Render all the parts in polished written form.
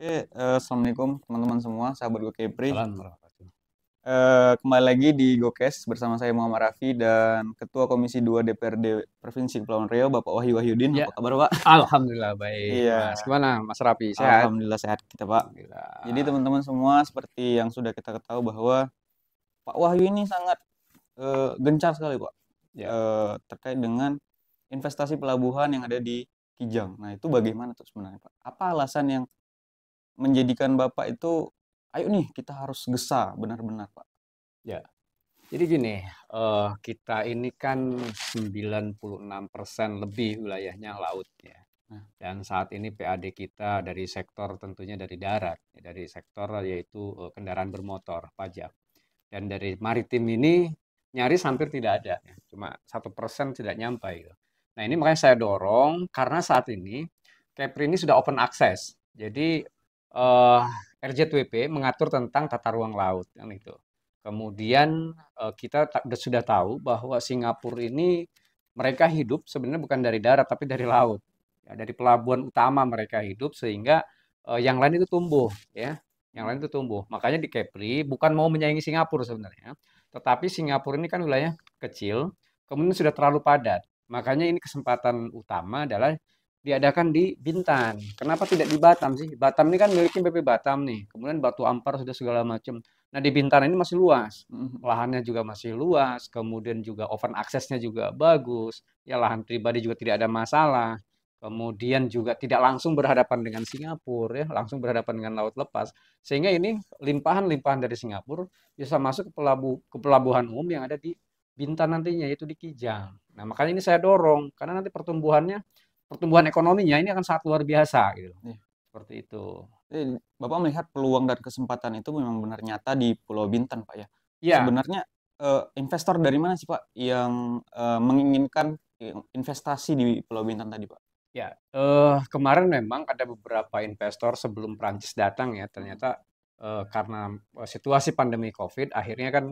Oke, assalamualaikum teman-teman semua, sahabat Gokepri. Salam warahmatullahi. Kembali lagi di Gokes bersama saya Muhammad Raffi dan Ketua Komisi 2 DPRD Provinsi Kepulauan Riau, Bapak Wahyu Wahyudin. Ya, Apa kabar, Pak? alhamdulillah baik, Mas. Iya, Gimana Mas Rafi, sehat? alhamdulillah sehat kita, Pak. Jadi Alhamdulillah. teman-teman semua, seperti yang sudah kita ketahui bahwa Pak Wahyu ini sangat gencar sekali, Pak, Ya, terkait dengan investasi pelabuhan yang ada di Kijang. Nah, itu bagaimana tuh sebenarnya, Pak? Apa alasan yang menjadikan Bapak itu, ayo nih kita harus gesa benar-benar, Pak? ya. Jadi gini, kita ini kan 96% lebih wilayahnya laut ya. Nah, Dan saat ini PAD kita dari sektor tentunya dari darat, ya, dari sektor yaitu kendaraan bermotor, pajak. Dan dari maritim ini nyaris hampir tidak ada, ya. Cuma 1% tidak nyampe gitu. Nah ini makanya saya dorong karena saat ini Kepri ini sudah open access. Jadi eh, RZWP mengatur tentang tata ruang laut kan itu. Kemudian kita sudah tahu bahwa Singapura ini mereka hidup sebenarnya bukan dari darat tapi dari laut. Ya, dari pelabuhan utama mereka hidup sehingga yang lain itu tumbuh ya. Yang lain itu tumbuh. Makanya di Kepri bukan mau menyaingi Singapura sebenarnya. Tetapi Singapura ini kan wilayah kecil, kemudian sudah terlalu padat. Makanya ini kesempatan utama adalah diadakan di Bintan. Kenapa tidak di Batam sih? Batam ini kan miliknya BP Batam nih. Kemudian Batu Ampar sudah segala macam. Nah di Bintan ini masih luas. mhm. Lahannya juga masih luas, kemudian juga open aksesnya juga bagus. Ya lahan pribadi juga tidak ada masalah. Kemudian juga tidak langsung berhadapan dengan Singapura ya, langsung berhadapan dengan laut lepas. Sehingga ini limpahan-limpahan dari Singapura bisa masuk ke pelabuhan umum yang ada di Bintan nantinya yaitu di Kijang. Nah, makanya ini saya dorong karena nanti pertumbuhan ekonominya ini akan sangat luar biasa gitu. Iya. Seperti itu. Bapak melihat peluang dan kesempatan itu memang benar nyata di Pulau Bintan, Pak, ya. Ya, Sebenarnya investor dari mana sih, Pak, yang menginginkan investasi di Pulau Bintan tadi, Pak? ya, kemarin memang ada beberapa investor sebelum Prancis datang ya, Mhm. ternyata karena situasi pandemi COVID, akhirnya kan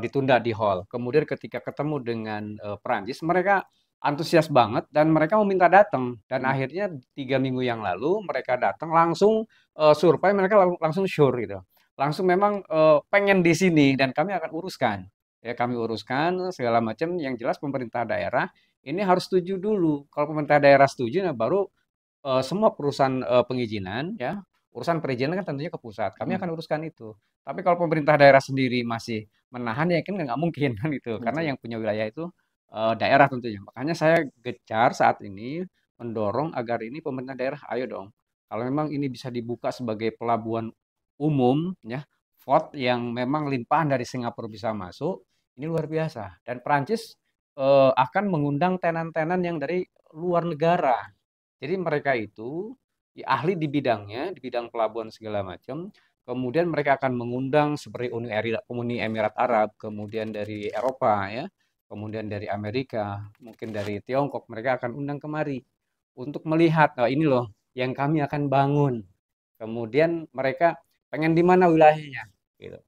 ditunda di hall. Kemudian ketika ketemu dengan Prancis, mereka antusias banget dan mereka meminta datang. Dan Mhm. akhirnya 3 minggu yang lalu mereka datang langsung survei, mereka langsung sure gitu. Langsung memang pengen di sini dan kami akan uruskan. Ya, kami uruskan segala macam. Yang jelas pemerintah daerah ini harus setuju dulu. Kalau pemerintah daerah setuju, nah baru semua perusahaan pengizinan, ya, urusan perizinan kan tentunya ke pusat. Kami Mhm. akan uruskan itu. Tapi kalau pemerintah daerah sendiri masih menahan, ya kan nggak mungkin kan itu. Karena Betul. yang punya wilayah itu daerah tentunya. Makanya saya gencar saat ini mendorong agar ini pemerintah daerah, ayo dong. Kalau memang ini bisa dibuka sebagai pelabuhan umum, ya, port yang memang limpahan dari Singapura bisa masuk, ini luar biasa. Dan Prancis akan mengundang tenan-tenan yang dari luar negara. Jadi mereka itu ya, ahli di bidangnya, di bidang pelabuhan segala macam. Kemudian mereka akan mengundang seperti Uni Emirat Arab, kemudian dari Eropa ya, kemudian dari Amerika, mungkin dari Tiongkok. Mereka akan undang kemari untuk melihat, nah ini loh yang kami akan bangun. Kemudian mereka pengen di mana wilayahnya, gitu.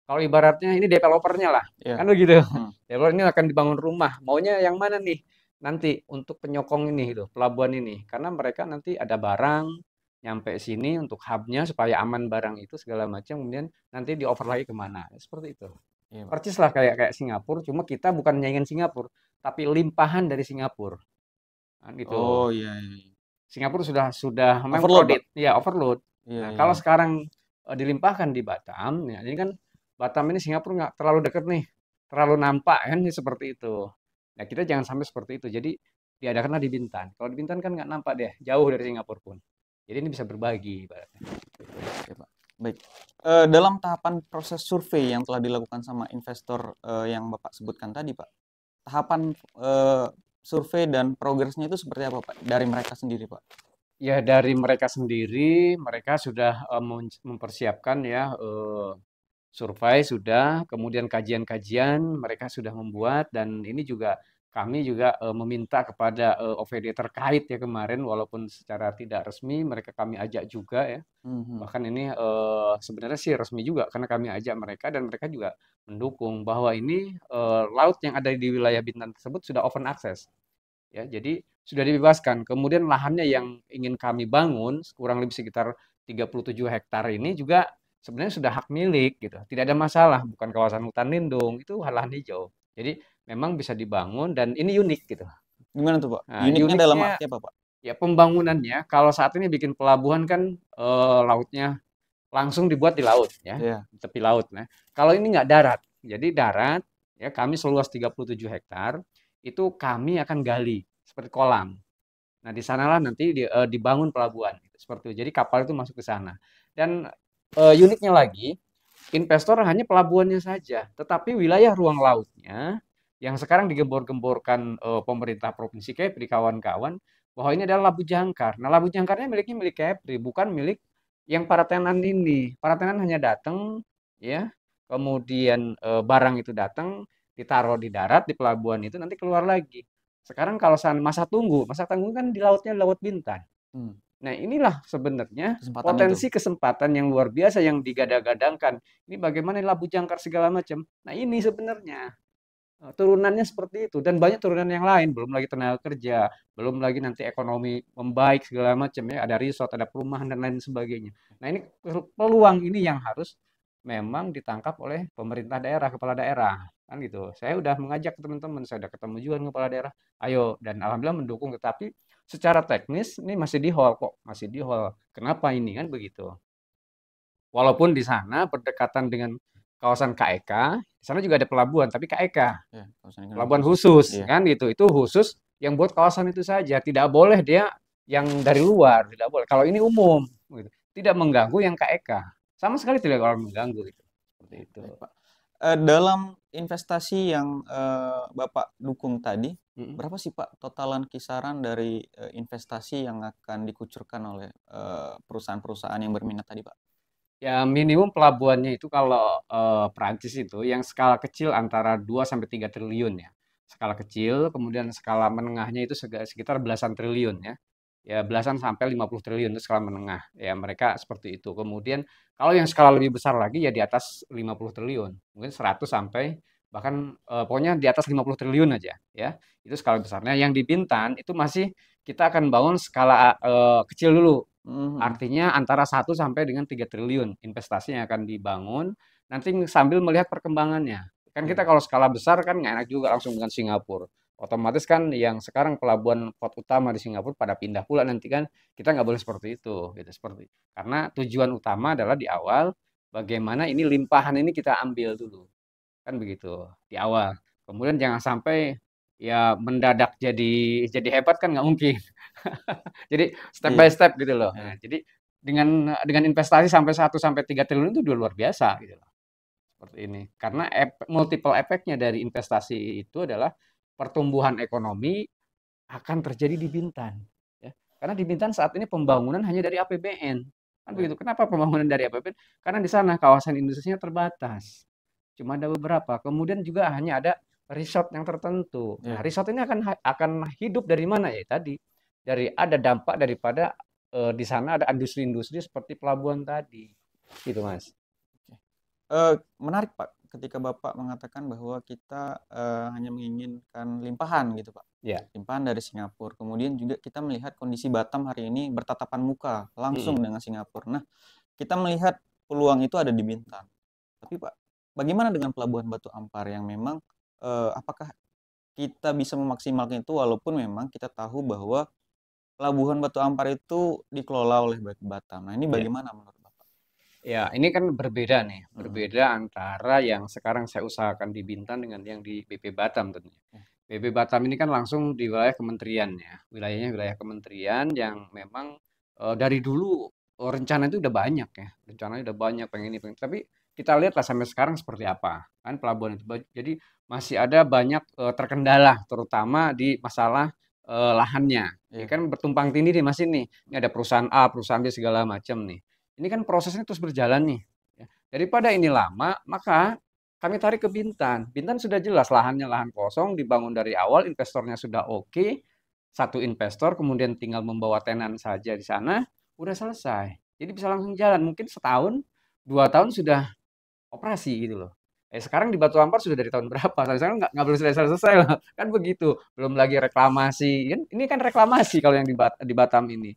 Kalau ibaratnya ini developernya lah, Iya. kan begitu. Mhm. Developer ini akan dibangun rumah, maunya yang mana nih? Nanti untuk penyokong ini gitu, pelabuhan ini. Karena mereka nanti ada barang nyampe sini untuk hubnya supaya aman barang itu segala macam, kemudian nanti dioper lagi kemana? Seperti itu. Iya, Pak. Persis lah kayak kayak Singapura, cuma kita bukan nyaingin Singapura, tapi limpahan dari Singapura. Kan gitu. Oh, iya, iya, iya. Singapura sudah memang Overload, Pak? crowded, ya overload. Iya, Nah, iya, kalau iya. sekarang dilimpahkan di Batam, ya ini kan Batam ini Singapura nggak terlalu dekat nih, terlalu nampak kan ini seperti itu. Nah, kita jangan sampai seperti itu. Jadi diadakanlah di Bintan. Kalau di Bintan kan nggak nampak deh, jauh dari Singapura pun. Jadi ini bisa berbagi ibaratnya. Oke, Pak. Baik. Dalam tahapan proses survei yang telah dilakukan sama investor yang Bapak sebutkan tadi, Pak, tahapan survei dan progresnya itu seperti apa, Pak? Dari mereka sendiri, Pak? Ya dari mereka sendiri, mereka sudah mempersiapkan ya survei sudah, kemudian kajian-kajian mereka sudah membuat dan ini juga kami juga meminta kepada OVD terkait ya kemarin walaupun secara tidak resmi mereka kami ajak juga ya. Mhm. Bahkan ini sebenarnya sih resmi juga karena kami ajak mereka dan mereka juga mendukung bahwa ini laut yang ada di wilayah Bintan tersebut sudah open access. Ya, jadi sudah dibebaskan. Kemudian lahannya yang ingin kami bangun kurang lebih sekitar 37 hektar ini juga sebenarnya sudah hak milik gitu. Tidak ada masalah, bukan kawasan hutan lindung, itu lahan hijau. Jadi memang bisa dibangun dan ini unik gitu. Gimana tuh Pak? Nah, Uniknya dalam uniknya arti apa Pak? ya pembangunannya kalau saat ini bikin pelabuhan kan lautnya langsung dibuat di laut ya, Iya. di tepi laut. Nah, kalau ini nggak darat. Jadi darat ya kami seluas 37 hektar itu kami akan gali seperti kolam. Nah, di sanalah nanti dibangun pelabuhan gitu, seperti itu. Jadi kapal itu masuk ke sana. Dan uniknya lagi, investor hanya pelabuhannya saja, tetapi wilayah ruang lautnya yang sekarang digembor-gemborkan pemerintah Provinsi Kepri kawan-kawan bahwa ini adalah Labu Jangkar. Nah, Labu Jangkarnya milik Kepri, bukan milik yang para tenan ini. Para tenan hanya datang ya, kemudian barang itu datang ditaruh di darat di pelabuhan itu nanti keluar lagi. Sekarang kalau masa tunggu kan di lautnya Laut Bintan. Hmm. Nah, inilah sebenarnya Kesempatan itu. potensi kesempatan yang luar biasa yang digadang-gadangkan. Ini bagaimana Labu Jangkar segala macam. Nah, ini sebenarnya turunannya seperti itu dan banyak turunan yang lain, belum lagi tenaga kerja, belum lagi nanti ekonomi membaik segala macam ya, ada resort, ada perumahan dan lain sebagainya. Nah, ini peluang ini yang harus memang ditangkap oleh pemerintah daerah, kepala daerah, kan gitu. Saya udah mengajak teman-teman, saya udah ketemu juga dengan kepala daerah, ayo dan alhamdulillah mendukung, tetapi secara teknis ini masih di hold kok, masih di hold. Kenapa ini kan begitu? Walaupun di sana berdekatan dengan kawasan KEK, di sana juga ada pelabuhan, tapi KEK, Ya, kawasan ekonomi pelabuhan khusus. khusus, Iya. kan gitu. Itu khusus yang buat kawasan itu saja. Tidak boleh dia yang dari luar, tidak boleh. Kalau ini umum, gitu. Tidak mengganggu yang KEK. Sama sekali tidak akan mengganggu gitu. Seperti itu. Baik, Pak. Dalam investasi yang Bapak dukung tadi, Mm-mm. berapa sih Pak totalan kisaran dari investasi yang akan dikucurkan oleh perusahaan-perusahaan yang berminat tadi Pak? Ya minimum pelabuhannya itu kalau Perancis itu yang skala kecil antara 2 sampai 3 triliun ya. Skala kecil, kemudian skala menengahnya itu sekitar belasan triliun ya. Ya belasan sampai 50 triliun itu skala menengah. Ya mereka seperti itu. Kemudian kalau yang skala lebih besar lagi ya di atas 50 triliun. Mungkin 100 sampai bahkan pokoknya di atas 50 triliun aja ya. Itu skala besarnya. Yang di Bintan itu masih kita akan bangun skala kecil dulu. Mhm. Artinya antara 1 sampai dengan 3 triliun investasi yang akan dibangun nanti sambil melihat perkembangannya. Kan Iya, kita kalau skala besar kan nggak enak juga langsung dengan Singapura. Otomatis kan yang sekarang pelabuhan port utama di Singapura pada pindah pula nanti kan kita nggak boleh seperti itu gitu seperti karena tujuan utama adalah di awal bagaimana ini limpahan ini kita ambil dulu kan begitu di awal kemudian jangan sampai ya mendadak jadi hebat kan nggak mungkin jadi step iya, by step gitu loh. iya. Nah, jadi dengan investasi sampai 1 sampai 3 triliun itu udah luar biasa gitu loh. Seperti ini. Karena multiple efeknya dari investasi itu adalah pertumbuhan ekonomi akan terjadi di Bintan. Ya. Karena di Bintan saat ini pembangunan hanya dari APBN. Kan Iya. begitu. Kenapa pembangunan dari APBN? Karena di sana kawasan industrinya terbatas. Cuma ada beberapa. Kemudian juga hanya ada resort yang tertentu. Nah, Iya. resort ini akan hidup dari mana ya tadi? Dari ada dampak daripada di sana ada industri-industri seperti pelabuhan tadi. Gitu, Mas. Menarik Pak, ketika Bapak mengatakan bahwa kita hanya menginginkan limpahan gitu Pak. Ya. Limpahan dari Singapura. Kemudian juga kita melihat kondisi Batam hari ini bertatapan muka langsung Mm-mm. dengan Singapura. Nah, kita melihat peluang itu ada di Bintan. Tapi Pak, bagaimana dengan Pelabuhan Batu Ampar yang memang apakah kita bisa memaksimalkan itu walaupun memang kita tahu bahwa Pelabuhan Batu Ampar itu dikelola oleh Batam. Nah, ini Ya. bagaimana menurut Bapak? Ya, ini kan berbeda nih. Mm-mm. Berbeda antara yang sekarang saya usahakan di Bintan dengan yang di BP Batam tentunya. Ya. BP Batam ini kan langsung di wilayah kementerian ya. Wilayahnya wilayah kementerian yang memang dari dulu rencana itu udah banyak ya. Rencananya udah banyak pengen ini pengen. Tapi kita lihatlah sampai sekarang seperti apa kan pelabuhan itu. Jadi masih ada banyak terkendala terutama di masalah lahannya. Ya Iya. kan bertumpang tindih nih Mas ini. Ini ada perusahaan A, perusahaan B segala macam nih. Ini kan prosesnya terus berjalan nih. Ya. Daripada ini lama, maka kami tarik ke Bintan. Bintan sudah jelas lahannya lahan kosong, dibangun dari awal, investornya sudah oke. Satu investor, kemudian tinggal membawa tenan saja di sana, udah selesai. Jadi bisa langsung jalan. Mungkin setahun, 2 tahun sudah operasi gitu loh. Sekarang di Batu Ampar sudah dari tahun berapa? Sampai sekarang nggak belum selesai-selesai lah. Kan begitu. Belum lagi reklamasi. Ini kan reklamasi kalau yang di Batam ini.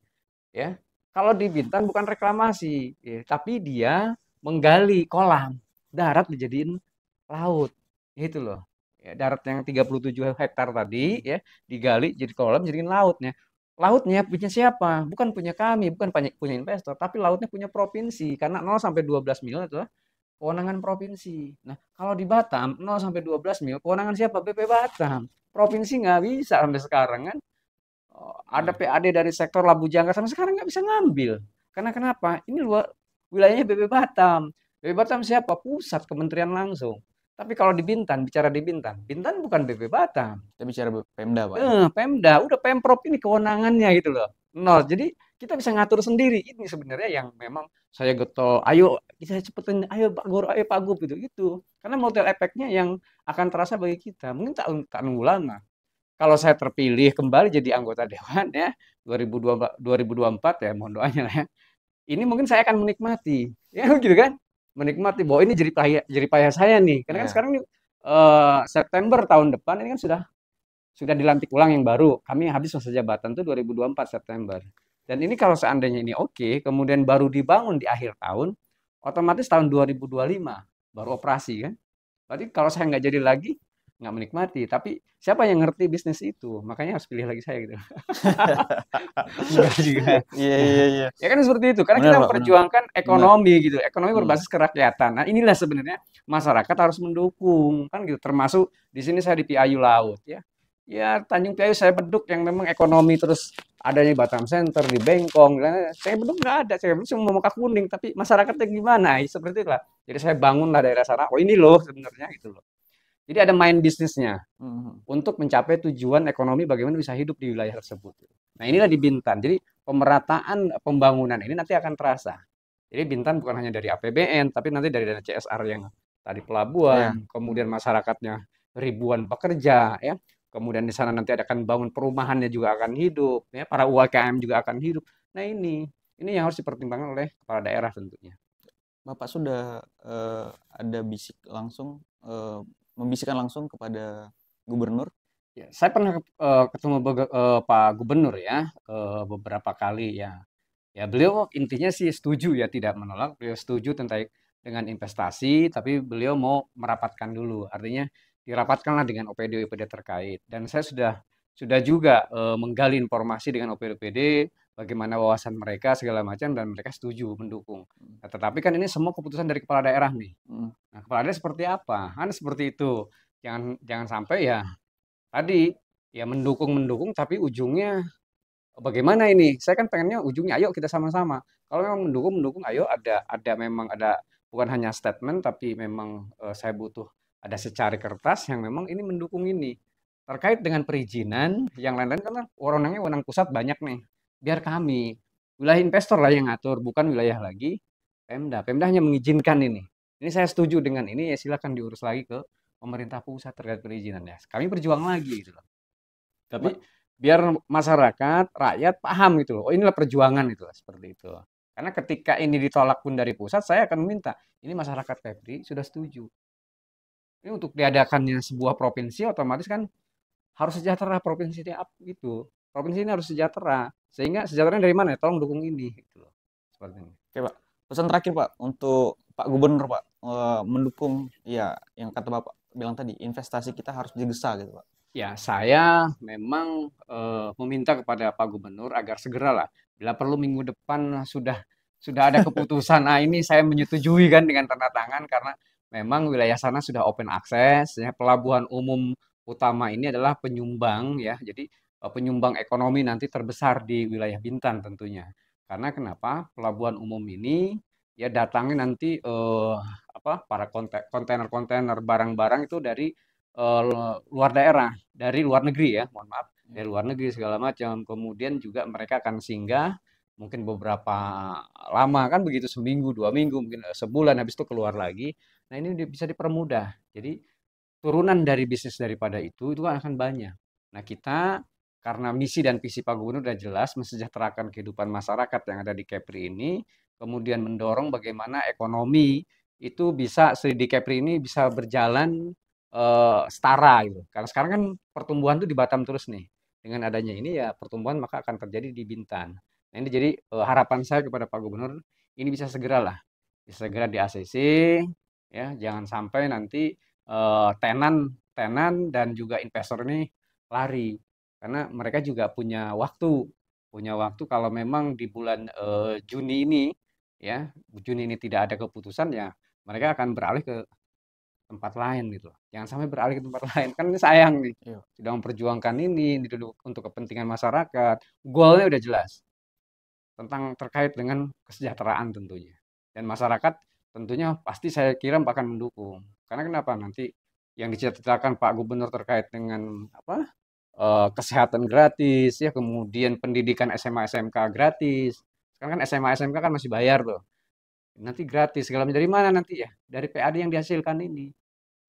Ya, Kalau di Bintan bukan reklamasi, ya, tapi dia menggali kolam darat dijadiin laut, gitu loh. Ya, darat yang 37 hektar tadi ya digali jadi kolam jadiin lautnya. Lautnya punya siapa? Bukan punya kami, bukan punya investor, tapi lautnya punya provinsi karena 0 sampai 12 mil adalah kewenangan provinsi. Nah, kalau di Batam 0 sampai 12 mil kewenangan siapa? BP Batam. Provinsi nggak bisa sampai sekarang kan. Oh, ada Iya. PAD dari sektor Labu Jangkar sampai sekarang nggak bisa ngambil. Karena kenapa? Ini luar wilayahnya BP Batam. BP Batam siapa? Pusat kementerian langsung. Tapi kalau di Bintan, bicara di Bintan, Bintan bukan BP Batam. Kita bicara Pemda, Pak ya. Pemda, udah Pemprov ini kewenangannya gitu loh. Nol. Jadi kita bisa ngatur sendiri. Ini sebenarnya yang memang saya getol. Ayo kita cepetin, ayo Pak Guru, ayo Pak Gub gitu gitu. Karena multi efeknya yang akan terasa bagi kita. Mungkin tak nunggu lama. Kalau saya terpilih kembali jadi anggota dewan ya 2024 ya mohon doanya lah ya. Ini mungkin saya akan menikmati ya gitu kan. Menikmati bahwa ini jadi payah saya nih. Karena kan Iya. sekarang September tahun depan ini kan sudah dilantik ulang yang baru. Kami habis masa jabatan tuh 2024 September. Dan ini kalau seandainya ini oke, kemudian baru dibangun di akhir tahun, otomatis tahun 2025 baru operasi kan. Berarti kalau saya nggak jadi lagi, nggak menikmati. Tapi siapa yang ngerti bisnis itu? Makanya harus pilih lagi saya gitu. Enggak juga. Iya, Ya, iya, iya. ya kan seperti itu. Karena Benar, kita Pak, benar. memperjuangkan Benar. ekonomi gitu. Ekonomi Hmm. berbasis kerakyatan. Nah, inilah sebenarnya masyarakat harus mendukung kan gitu. Termasuk di sini saya di Piayu Laut ya. Ya Tanjung Piayu saya beduk yang memang ekonomi terus adanya Batam Center di Bengkong. Saya beduk nggak ada. Saya beduk cuma muka kuning. Tapi masyarakatnya gimana? Ya, seperti itulah. Jadi saya bangunlah daerah sana. Oh ini loh sebenarnya gitu loh. Jadi ada main bisnisnya Hmm. untuk mencapai tujuan ekonomi bagaimana bisa hidup di wilayah tersebut. Nah inilah di Bintan. Jadi pemerataan pembangunan ini nanti akan terasa. Jadi Bintan bukan hanya dari APBN, tapi nanti dari dana CSR yang tadi Iya. pelabuhan, Hmm. kemudian masyarakatnya ribuan pekerja, ya. Kemudian di sana nanti akan bangun perumahannya juga akan hidup, ya. Para UMKM juga akan hidup. Nah ini yang harus dipertimbangkan oleh kepala daerah tentunya. Bapak sudah ada membisikkan langsung kepada gubernur. Ya, saya pernah ketemu Pak Gubernur ya beberapa kali ya. Ya beliau intinya sih setuju ya tidak menolak. Beliau setuju tentang dengan investasi, tapi beliau mau merapatkan dulu. Artinya dirapatkanlah dengan OPD-OPD terkait. Dan saya sudah juga menggali informasi dengan OPD-OPD, bagaimana wawasan mereka segala macam dan mereka setuju mendukung. Nah, tetapi kan ini semua keputusan dari kepala daerah nih. Hmm. Nah, kepala daerah seperti apa? Kan seperti itu. Jangan jangan sampai ya tadi, ya mendukung-mendukung tapi ujungnya bagaimana ini? Saya kan pengennya ujungnya ayo kita sama-sama. Kalau memang mendukung-mendukung ayo ada memang ada bukan hanya statement tapi memang saya butuh ada secari kertas yang memang ini mendukung ini. Terkait dengan perizinan yang lain-lain karena wewenangnya wewenang pusat banyak nih. Biar kami wilayah investor lah yang ngatur, bukan wilayah lagi Pemda. Pemda hanya mengizinkan ini. Ini saya setuju dengan ini ya silakan diurus lagi ke pemerintah pusat terkait perizinannya. Kami berjuang lagi gitu loh. Tapi Ba- biar masyarakat, rakyat paham gitu loh. Oh inilah perjuangan itu seperti itu. Karena ketika ini ditolak pun dari pusat, saya akan minta ini masyarakat Kepri sudah setuju. Ini untuk diadakannya sebuah provinsi otomatis kan harus sejahtera provinsi ini gitu. Provinsi ini harus sejahtera. Sehingga sejahteranya dari mana? Tolong dukung ini gitu loh. Seperti ini. Oke, Pak. Pesan terakhir, Pak, untuk Pak Gubernur, Pak, mendukung ya yang kata Bapak bilang tadi, investasi kita harus digesa gitu, Pak. Ya, saya memang meminta kepada Pak Gubernur agar segeralah, bila perlu minggu depan sudah ada keputusan. Nah, ini saya menyetujui kan dengan tanda tangan karena memang wilayah sana sudah open access, ya, pelabuhan umum utama ini adalah penyumbang ya. Jadi penyumbang ekonomi nanti terbesar di wilayah Bintan tentunya. Karena kenapa? Pelabuhan umum ini ya datangnya nanti apa para kontainer-kontainer barang-barang itu dari luar daerah, dari luar negeri ya, mohon maaf, dari luar negeri segala macam. Kemudian juga mereka akan singgah mungkin beberapa lama kan begitu seminggu, 2 minggu, mungkin sebulan habis itu keluar lagi. Nah ini bisa dipermudah. Jadi turunan dari bisnis daripada itu kan akan banyak. Nah kita karena misi dan visi Pak Gubernur sudah jelas mensejahterakan kehidupan masyarakat yang ada di Kepri ini, kemudian mendorong bagaimana ekonomi itu bisa di Kepri ini bisa berjalan setara gitu. Karena sekarang kan pertumbuhan tuh di Batam terus nih. Dengan adanya ini ya pertumbuhan maka akan terjadi di Bintan. Nah, ini jadi harapan saya kepada Pak Gubernur ini bisa segeralah, bisa segera di ACC ya, jangan sampai nanti tenan tenan dan juga investor ini lari karena mereka juga punya waktu kalau memang di bulan Juni ini ya, Juni ini tidak ada keputusan ya mereka akan beralih ke tempat lain gitu. Jangan sampai beralih ke tempat lain. Kan ini sayang nih. Iya. Sudah memperjuangkan ini untuk kepentingan masyarakat. Goalnya udah jelas. Tentang terkait dengan kesejahteraan tentunya. Dan masyarakat tentunya pasti saya kira akan mendukung. Karena kenapa? Nanti yang diciptakan Pak Gubernur terkait dengan apa? Kesehatan gratis ya, kemudian pendidikan SMA SMK gratis. Sekarang kan SMA SMK kan masih bayar tuh. Nanti gratis segala macam. Dari mana nanti ya? Dari PAD yang dihasilkan ini.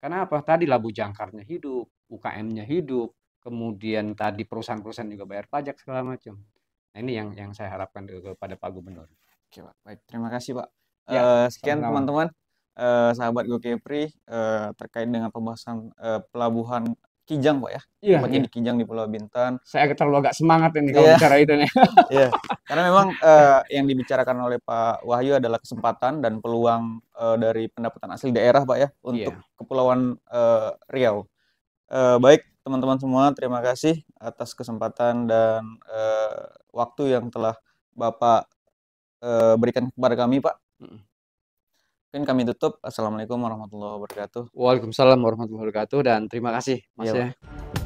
Karena apa? Tadi labu jangkarnya hidup, UKM-nya hidup, kemudian tadi perusahaan-perusahaan juga bayar pajak segala macam. Nah, ini yang saya harapkan kepada Pak Gubernur. Oke, Pak. Baik, terima kasih, Pak. Ya, Sekian sama-sama. teman-teman, sahabat GoKepri, terkait dengan pembahasan pelabuhan Kijang, Pak ya. Iya, Tepatnya iya. di Kijang di Pulau Bintan. Saya terlalu agak semangat ini kalau Iya, bicara itu nih. iya. Karena memang yang dibicarakan oleh Pak Wahyu adalah kesempatan dan peluang dari pendapatan asli daerah, Pak ya, untuk Iya. Kepulauan Riau. Baik, teman-teman semua, terima kasih atas kesempatan dan waktu yang telah Bapak berikan kepada kami, Pak. Mm. Mungkin kami tutup. Assalamualaikum warahmatullahi wabarakatuh. Waalaikumsalam warahmatullahi wabarakatuh dan terima kasih Mas Iya, ya. Pak.